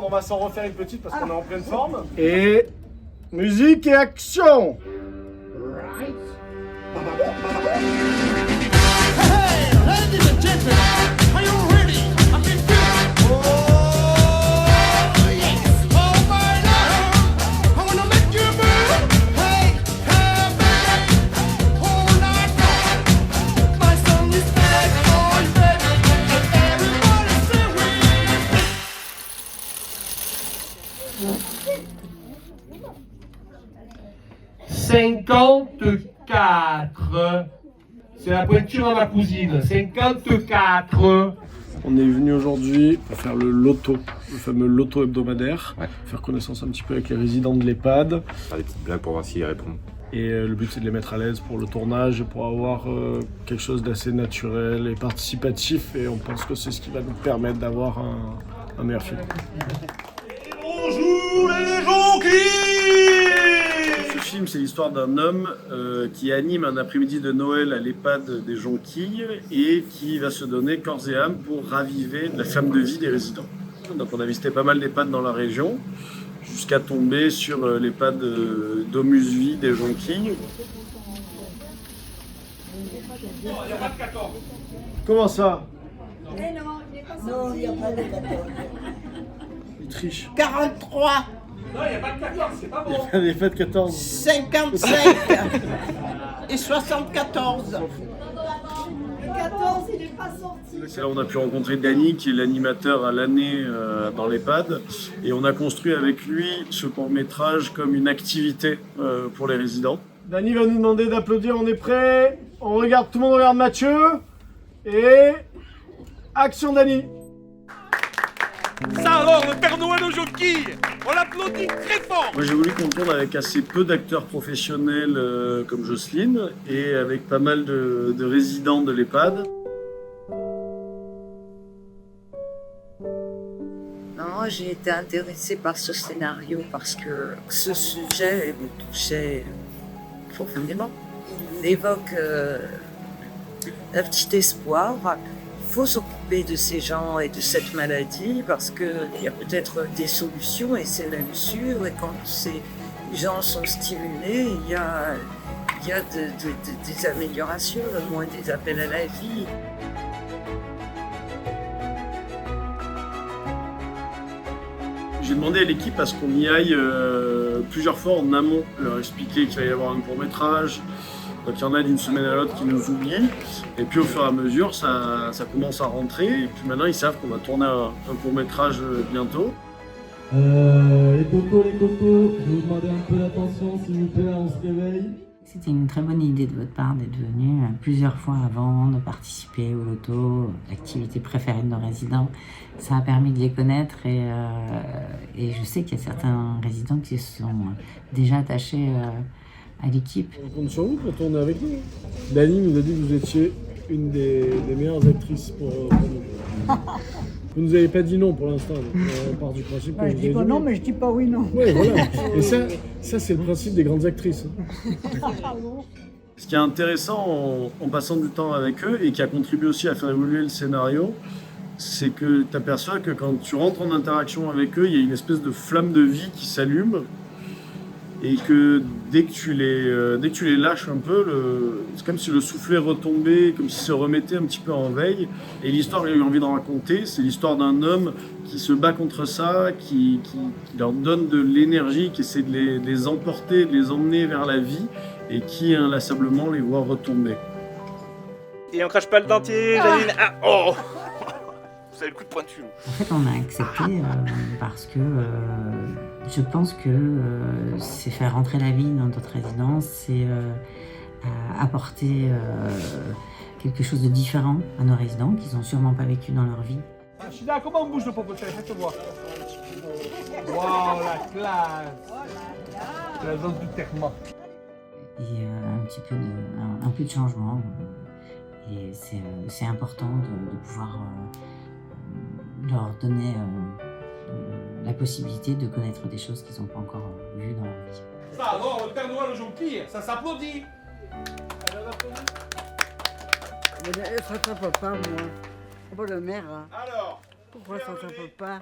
on va s'en refaire une petite parce qu'on est en pleine forme. Et musique et action. C'est la pointure à ma cousine. 54. On est venu aujourd'hui pour faire le loto, le fameux loto hebdomadaire, faire connaissance un petit peu avec les résidents de l'EHPAD. Faire des petites blagues pour voir s'ils répondent. Et le but c'est de les mettre à l'aise pour le tournage, pour avoir quelque chose d'assez naturel et participatif, et on pense que c'est ce qui va nous permettre d'avoir un meilleur film. Bonjour les jonquilles. Ce film, c'est l'histoire d'un homme qui anime un après-midi de Noël à l'EHPAD des Jonquilles et qui va se donner corps et âme pour raviver la flamme de vie des résidents. Donc on a visité pas mal d'EHPAD dans la région, jusqu'à tomber sur l'EHPAD d'Aumusse-Vie des Jonquilles. Comment ça? Mais non, il n'est pas sorti. Non, il n'y a pas de 14. Il triche. 43, Non, il n'y a pas de 14, c'est pas bon. Il y a des fêtes 14. 55 et 74. Le 14, il n'est pas sorti. C'est là où on a pu rencontrer Danny, qui est l'animateur à l'année dans l'EHPAD. Et on a construit avec lui ce court-métrage comme une activité pour les résidents. Danny va nous demander d'applaudir, on est prêt. On regarde, tout le monde regarde Mathieu. Et action Danny. Ça alors, le Père Noël aux jonquilles. On l'applaudit très fort. Moi j'ai voulu qu'on tourne avec assez peu d'acteurs professionnels comme Jocelyne et avec pas mal de résidents de l'EHPAD. Non, j'ai été intéressée par ce scénario parce que ce sujet me touchait profondément. Il évoque un petit espoir. Il faut s'occuper de ces gens et de cette maladie parce qu'il y a peut-être des solutions et c'est même sûr. Et quand ces gens sont stimulés, il y a des améliorations, au moins des appels à la vie. J'ai demandé à l'équipe à ce qu'on y aille plusieurs fois en amont, leur expliquer qu'il va y avoir un court-métrage. Donc il y en a d'une semaine à l'autre qui nous oublient. Et puis au fur et à mesure, ça commence à rentrer. Et puis maintenant, ils savent qu'on va tourner un court-métrage bientôt. Les cocos, je vais vous demander un peu d'attention s'il vous plaît, on se réveille. C'était une très bonne idée de votre part d'être venu plusieurs fois avant, de participer au loto, l'activité préférée de nos résidents. Ça a permis de les connaître et je sais qu'il y a certains résidents qui se sont déjà attachés à l'équipe. On compte sur vous pour tourner avec nous. Dani nous a dit que vous étiez une des meilleures actrices pour nous. Vous nous avez pas dit non pour l'instant, on part du principe que Je vous dis avez pas dit non, mais je dis pas oui, non. Oui, voilà. Et ça c'est le principe des grandes actrices. Ce qui est intéressant en passant du temps avec eux et qui a contribué aussi à faire évoluer le scénario, c'est que tu aperçois que quand tu rentres en interaction avec eux, il y a une espèce de flamme de vie qui s'allume. Et que dès que tu les lâches un peu, c'est comme si le soufflet retombait, comme s'il se remettait un petit peu en veille. Et l'histoire qu'il a eu envie de raconter, c'est l'histoire d'un homme qui se bat contre ça, qui leur donne de l'énergie, qui essaie de les emporter, de les emmener vers la vie, et qui inlassablement les voit retomber. Et on crache pas le dentier, Janine. Ah, oh. Vous avez le coup de pointu. En fait, on a accepté parce que je pense que c'est faire rentrer la vie dans notre résidence, c'est apporter quelque chose de différent à nos résidents qu'ils n'ont sûrement pas vécu dans leur vie. Je suis là, comment on bouge le popotin? Faites-moi. Waouh, la classe. La zone du terme. Et un peu de changement. Et c'est important de pouvoir leur donner la possibilité de connaître des choses qu'ils n'ont pas encore vues dans leur vie. Ça alors, le Père Noël aux jonquilles, ça s'applaudit. Ça ne peut pas, moi. Pas le maire. Hein. Alors, Pourquoi ça ne peut pas?